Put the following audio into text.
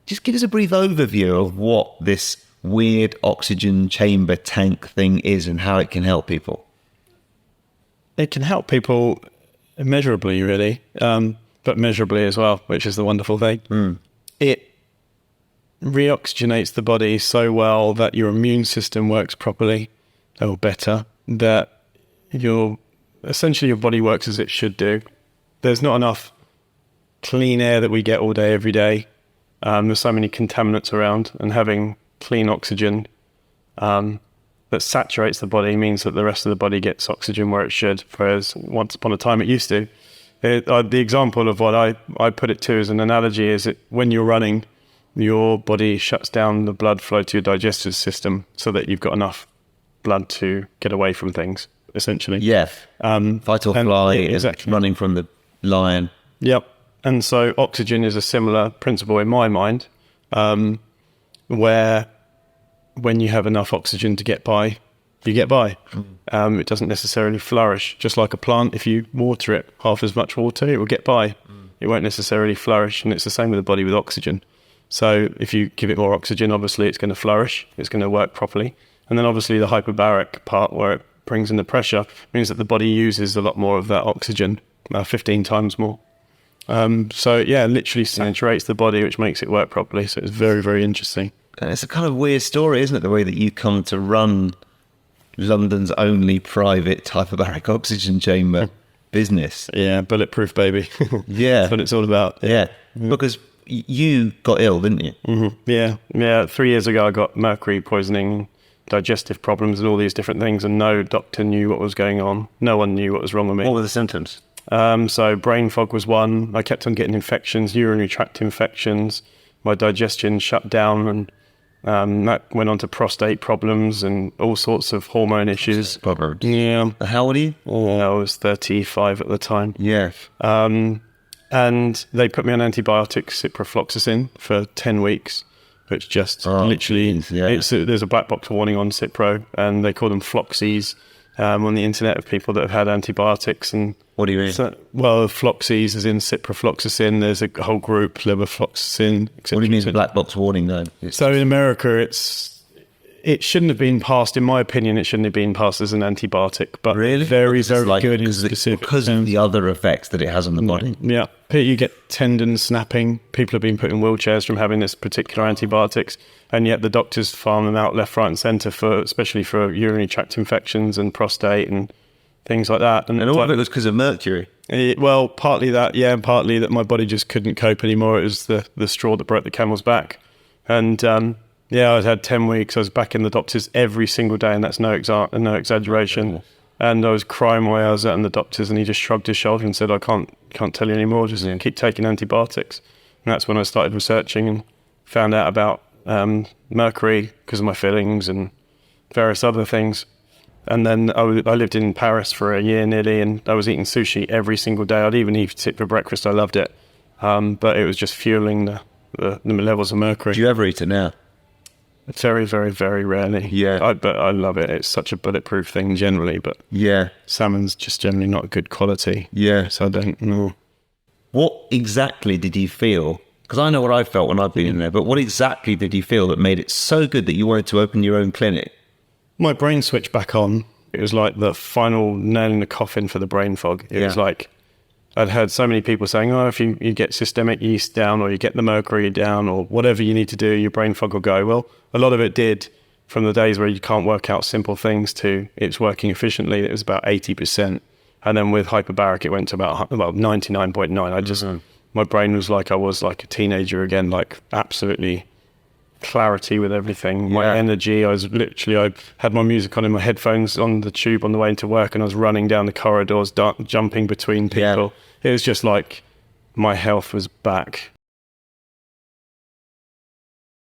just give us a brief overview of what this weird oxygen chamber tank thing is and how it can help people. It can help people immeasurably, really, but measurably as well, which is the wonderful thing. It reoxygenates the body so well that your immune system works properly, or better, that your body works as it should do. There's not enough clean air that we get all day, every day. There's so many contaminants around, and having clean oxygen that saturates the body means that the rest of the body gets oxygen where it should, whereas once upon a time it used to. The example of what I put it to as an analogy is that when you're running, your body shuts down the blood flow to your digestive system so that you've got enough blood to get away from things, essentially. Yeah. Fight or fly, exactly. Running from the lion. Yep. And so oxygen is a similar principle in my mind, where when you have enough oxygen to get by, you get by. It doesn't necessarily flourish. Just like a plant, if you water it half as much water, it will get by. It won't necessarily flourish, and it's the same with the body with oxygen. So if you give it more oxygen, obviously it's going to flourish, it's going to work properly. And then obviously the hyperbaric part, where it brings in the pressure, means that the body uses a lot more of that oxygen, 15 times more. So yeah, literally saturates the body, which makes it work properly. So it's very, very interesting. And it's a kind of weird story, isn't it? The way that you come to run London's only private hyperbaric oxygen chamber business. Yeah, bulletproof, baby. Yeah. That's what it's all about. Yeah. Because you got ill, didn't you? Yeah. 3 years ago, I got mercury poisoning, digestive problems and all these different things, and no doctor knew what was going on. No one knew what was wrong with me. What were the symptoms? So brain fog was one. I kept on getting infections, urinary tract infections. My digestion shut down, and that went on to prostate problems and all sorts of hormone issues. Yeah. How old are you? I was 35 at the time. Yeah. And they put me on antibiotics, ciprofloxacin, for 10 weeks, which just literally, there's a black box warning on Cipro, and they call them floxies on the internet of people that have had antibiotics. And what do you mean? So, well, floxies is in ciprofloxacin. There's a whole group, levofloxacin, etc. What do you mean the black box warning, though? So in America, it shouldn't have been passed, in my opinion, it shouldn't have been passed as an antibiotic, but really? very good in specific. Because of the other effects that it has on the body. Yeah. You get tendon snapping. People have been put in wheelchairs from having this particular antibiotics, and yet the doctors farm them out left, right and centre, especially for urinary tract infections and prostate and things like that. And all of it was because of mercury? Well, partly that, yeah, and partly that my body just couldn't cope anymore. It was the straw that broke the camel's back. And yeah, I'd had 10 weeks. I was back in the doctors every single day, and that's no exaggeration. And I was crying while I was in the doctors, and he just shrugged his shoulder and said, I can't tell you anymore, just keep taking antibiotics. And that's when I started researching and found out about mercury because of my fillings and various other things. And then I lived in Paris for a year nearly, and I was eating sushi every single day. I'd even eat it for breakfast. I loved it. But it was just fueling the levels of mercury. Do you ever eat it now? Very, very, very rarely. Yeah. But I love it. It's such a bulletproof thing generally, but yeah, salmon's just generally not good quality. Yeah. So I don't know. What exactly did you feel? Because I know what I felt when I've been in there, but what exactly did you feel that made it so good that you wanted to open your own clinic? My brain switched back on. It was like the final nail in the coffin for the brain fog. It was like, I'd heard so many people saying, if you get systemic yeast down, or you get the mercury down, or whatever you need to do, your brain fog will go. Well, a lot of it did, from the days where you can't work out simple things to it's working efficiently. It was about 80%. And then with hyperbaric, it went to about 99.9. My brain was like, I was like a teenager again, like absolutely clarity with everything. My energy, I had my music on in my headphones on the tube on the way into work, and I was running down the corridors, jumping between people. It was just like my health was back.